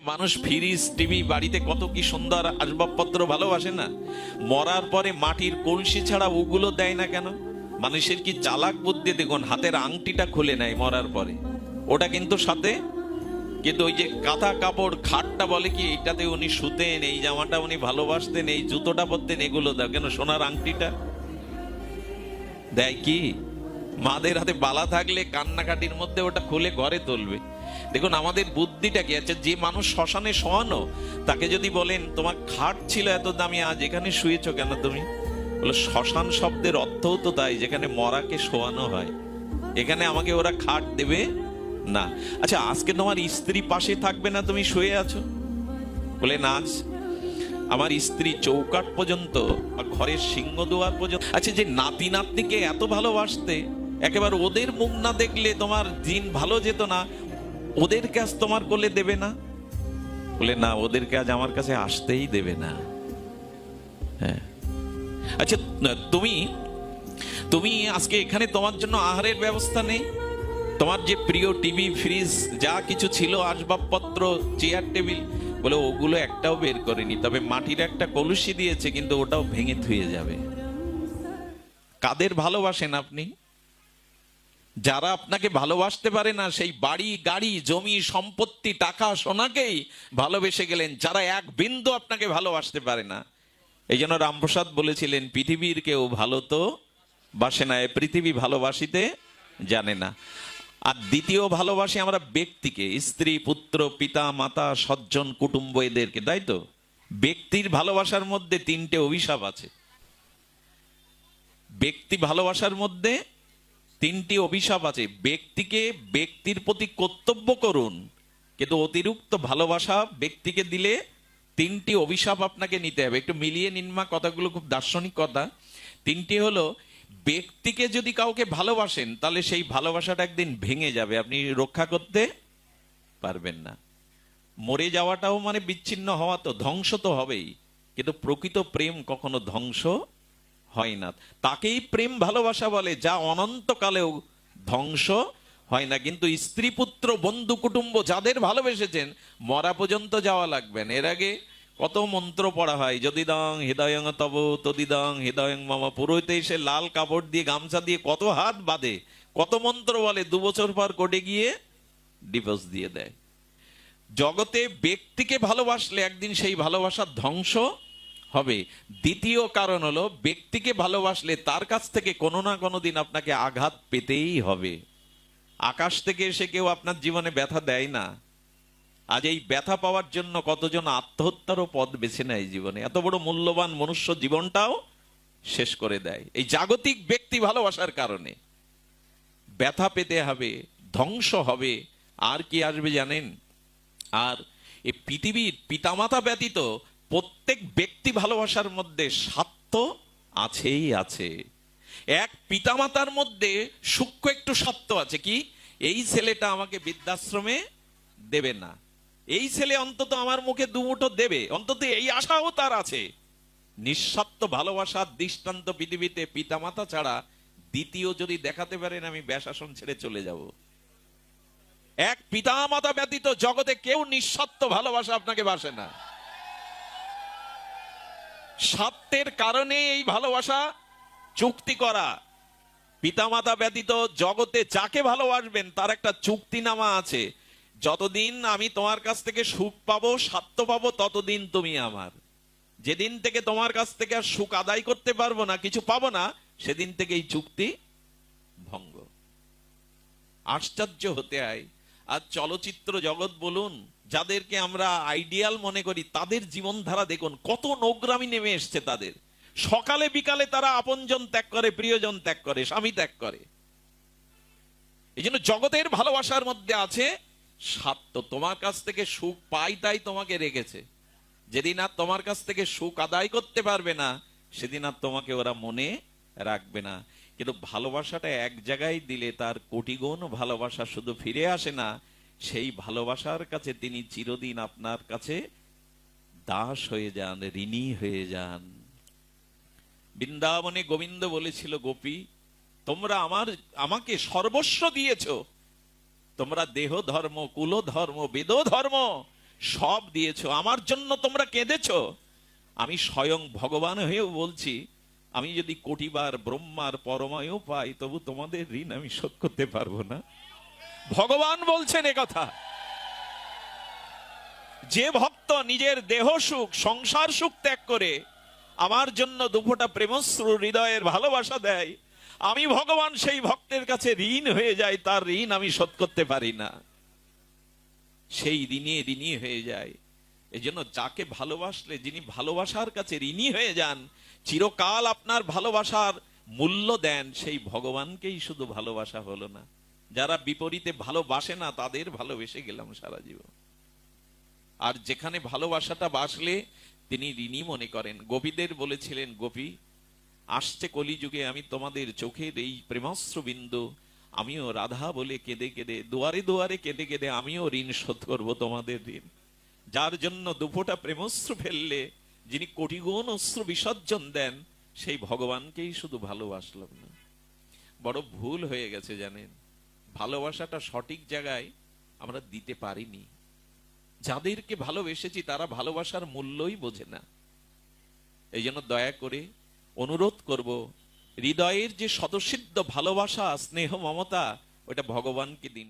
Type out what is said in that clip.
মানুষ fridge TV বাড়িতে কত কি সুন্দর আসবাবপত্র ভালোবাসে না? মরার পরে মাটির কলসি ছাড়া ওগুলো দেয় না কেন? মানুষের কি চালাক বুদ্ধি দেখুন, হাতের আংটিটা খুলে নেয় মরার পরে, ওটা কিন্তু সাথে, কিন্তু ওই যে কাঁথা কাপড় খাটটা বলে কি এটাতে উনি শুতেন, এই জামাটা উনি ভালোবাসতেন, এই জুতোটা পরতেন, এগুলো দাও কেন? সোনার আংটিটা দেয় কি? মাদের হাতে বালা থাকলে কান্নাকাটির মধ্যে ওটা খুলে ঘরে তুলবে। দেখুন আমাদের বুদ্ধিটা কি আছে। যে মানুষ শ্মশানে শোয়ানো, তাকে যদি বলেন তোমার খাট ছিল এত দামি, আজ এখানে শুয়েছ কেন তুমি? বলে শ্মশান শব্দের অর্থও তো তাই, যেখানে মরাকে শোয়ানো হয়। এখানে আমাকে ওরা খাট দেবে না। আচ্ছা, আজকে তোমার স্ত্রী পাশে থাকবে না, তুমি শুয়ে আছো? বলে না, আজ আমার স্ত্রী চৌকাঠ পর্যন্ত, ঘরের সিংহদুয়ার পর্যন্ত। আচ্ছা, যে নাতি নাতনিকে এত ভালোবাসতে, একেবারে ওদের মুখ না দেখলে তোমার দিন ভালো যেত না, ওদের কাজ তোমার কোলে দেবে না? বলে না, ওদের কাজ আমার কাছে আসতেই দেবে না। হ্যাঁ, আচ্ছা, তুমি তুমি আজকে এখানে তোমার জন্য আহারের ব্যবস্থা নেই? তোমার যে প্রিয় টিভি ফ্রিজ যা কিছু ছিল, আসবাবপত্র, চেয়ার টেবিল, বলে ওগুলো একটাও বের করেনি, তবে মাটির একটা কলসি দিয়েছে, কিন্তু ওটাও ভেঙে ধুয়ে যাবে। কাদের ভালোবাসেন আপনি? যারা আপনাকে ভালোবাসতে পারে না, সেই বাড়ি গাড়ি জমি সম্পত্তি টাকা সোনাকেই ভালোবেসে গেলেন, যারা এক বিন্দু আপনাকে ভালোবাসতে পারে না। এই জন্য রামপ্রসাদ বলেছিলেন, পৃথিবীর কেউ ভালো তো বাসে না, পৃথিবী ভালোবাসিতে জানে না। আর দ্বিতীয় ভালোবাসি আমরা ব্যক্তিকে, স্ত্রী পুত্র পিতা মাতা সজ্জন কুটুম্ব এদেরকে, তাই তো? ব্যক্তির ভালোবাসার মধ্যে তিনটে অভিশাপ আছে। ব্যক্তি ভালোবাসার মধ্যে তিনটি অভিশাপ আছে। ব্যক্তিকে ব্যক্তির প্রতি কর্তব্য করুন, কিন্তু অতিরিক্ত ভালোবাসা ব্যক্তিকে দিলে তিনটি অভিশাপ আপনাকে নিতে হবে। একটু মিলিয়ে নিন মা, কথাগুলো খুব দার্শনিক কথা। তিনটি হলো, ব্যক্তিকে যদি কাউকে ভালোবাসেন, তাহলে সেই ভালোবাসাটা একদিন ভেঙে যাবে, আপনি রক্ষা করতে পারবেন না। মরে যাওয়াটাও মানে বিচ্ছিন্ন হওয়া, তো ধ্বংস তো হবেই, কিন্তু প্রকৃত প্রেম কখনো ধ্বংস হয় না। তাকেই প্রেম ভালোবাসা বলে, যা অনন্তকালেও ধ্বংস হয় না। কিন্তু স্ত্রী পুত্র বন্ধু কুটুম্ব যাদের ভালোবেসেছেন, মরা পর্যন্ত যাওয়া লাগবে না। এর আগে কত মন্ত্র পড়া হয়, যদি দং হৃদয়ং তব তদিদং হৃদয়ং মম। পুরোহিতে এসে লাল কাপড় দিয়ে গামছা দিয়ে কত হাত বাঁধে, কত মন্ত্র বলে, 2 বছর পর কোর্টে গিয়ে ডিভোর্স দিয়ে দেয়। জগতে ব্যক্তিকে ভালোবাসলে একদিন সেই ভালোবাসার ধ্বংস হবে। দ্বিতীয় কারণ হলো, ব্যক্তিকে ভালোবাসলে তার কাছ থেকে কোনো না কোনো দিন আপনাকে আঘাত পেতেই হবে। আকাশ থেকে এসে কেউ আপনার জীবনে ব্যথা দেয় না। আজ এই ব্যথা পাওয়ার জন্য কতজন আত্মহত্যারও পথ বেছে নেয় জীবনে, এত বড় মূল্যবান মনুষ্য জীবনটাও শেষ করে দেয় এই জাগতিক ব্যক্তি ভালোবাসার কারণে। ব্যথা পেতে হবে, ধ্বংস হবে। আর কি আসবে জানেন? আর এই পৃথিবীর পিতামাতা ব্যতীত প্রত্যেক ব্যক্তি ভালোবাসার মধ্যে স্বার্থ আছেই আছে। এক পিতামাতার মধ্যে সূক্ষ্ম একটু স্বার্থ আছে, কি? এই ছেলেটা আমাকে বৃদ্ধাশ্রমে দেবে না, এই ছেলে অন্তত আমার মুখে দুমুঠো দেবে, অন্তত এই আশাও তার আছে। নিঃস্বার্থ ভালোবাসার দৃষ্টান্ত পৃথিবীতে পিতামাতা ছাড়া দ্বিতীয় যদি দেখাতে পারেন, আমি ব্যাসাসন ছেড়ে চলে যাব। এক পিতামাতা ব্যতীত জগতে কেউ নিঃস্বার্থ ভালোবাসা আপনাকে বাসে না। স্বার্থের কারণে এই ভালোবাসা চুক্তি করা। পিতামাতা ব্যতীত জগতে যাকে ভালোবাসবেন তার একটা চুক্তিনামা আছে, যতদিন আমি তোমার কাছ থেকে সুখ পাবো, স্বার্থ পাবো, ততদিন তুমি আমার। যেদিন থেকে তোমার কাছ থেকে আর সুখ আদায় করতে পারবো না, কিছু পাবো না, সেদিন থেকে এই চুক্তি ভঙ্গ। আশ্চর্য হতে হয়। আর চলচ্চিত্র জগৎ বলুন, যাদেরকে আমরা আইডিয়াল মনে করি, তাদের জীবনধারা দেখুন, কত নোংরামি নেমে এসছে তাদের। সকালে বিকালে তারা আপনজন ত্যাগ করে, প্রিয়জন ত্যাগ করে, স্বামী ত্যাগ করে। এই জন্য জগতের ভালোবাসার মধ্যে আছে স্বার্থ। তোমার কাছ থেকে সুখ পাই তাই তোমাকে রেখেছে। যেদিন আর তোমার কাছ থেকে সুখ আদায় করতে পারবে না, সেদিন আর তোমাকে ওরা মনে রাখবে না। কিন্তু ভালোবাসাটা এক জায়গায় দিলে তার কোটিগুণ ভালোবাসা শুধু ফিরে আসে না, সেই ভালোবাসার কাছে তিনি চিরদিন আপনার কাছে দাস হয়ে যান, ঋণী হয়ে যান। বৃন্দাবনে গোবিন্দ বলেছিল, গোপী তোমরা আমাকে সর্বস্ব দিয়েছ, তোমরা দেহ ধর্ম কুল ধর্ম বেদ ধর্ম সব দিয়েছো, আমার জন্য তোমরা কেঁদেছো। আমি স্বয়ং ভগবান হয়েও বলছি, আমি যদি কোটিবার ব্রহ্মার পরমায়ু পাই, তবু তোমাদের ঋণ আমি শোধ করতে পারবো না। ভগবান বলছেন একথা। যে ভক্ত নিজের দেহ সুখ, সংসার সুখ ত্যাগ করে আমার জন্য দুফোঁটা প্রেমশ্রু হৃদয়ের ভালোবাসা দেয়, আমি ভগবান সেই ভক্তের কাছে ঋণ হয়ে যায়, তার ঋণ আমি শোধ করতে পারি না, সেই ঋণে ঋণী হয়ে যায়। এই জন্য যাকে ভালোবাসলে, যিনি ভালোবাসার কাছে ঋণী হয়ে যান, চিরকাল আপনার ভালোবাসার মূল্য দেন, সেই ভগবানকেই শুধু ভালোবাসা হলো না। যারা বিপরীতে ভালোবাসে না, তাদের ভালোবেসে গেলাম সারা জীবন। আর যেখানে ভালোবাসাটা বাসলে তিনি ঋণী মনে করেন। গোপীদের বলেছিলেন, গোপী আসছে কলিযুগে, আমি তোমাদের চোখের এই প্রেমাস্ত্র বিন্দু, আমিও রাধা বলে কেঁদে কেঁদে, দুয়ারে দুয়ারে কেঁদে কেঁদে আমিও ঋণ শোধ করব তোমাদের ঋণ। যার জন্য দুফোঁটা প্রেমস্ত্র ফেললে যিনি কোটিগুণ অস্ত্র বিসর্জন দেন, সেই ভগবানকেই শুধু ভালোবাসলাম না। বড় ভুল হয়ে গেছে জানেন, ভালোবাসাটা সঠিক জায়গায় আমরা দিতে পারিনি। যাদেরকে ভালোবেসেছি তারা ভালোবাসার মূল্যই বোঝে না। এই জন্য দয়া করে অনুরোধ করব, হৃদয়ের যে স্বতঃসিদ্ধ ভালোবাসা, স্নেহ, মমতা, ওটা ভগবানকে দিন।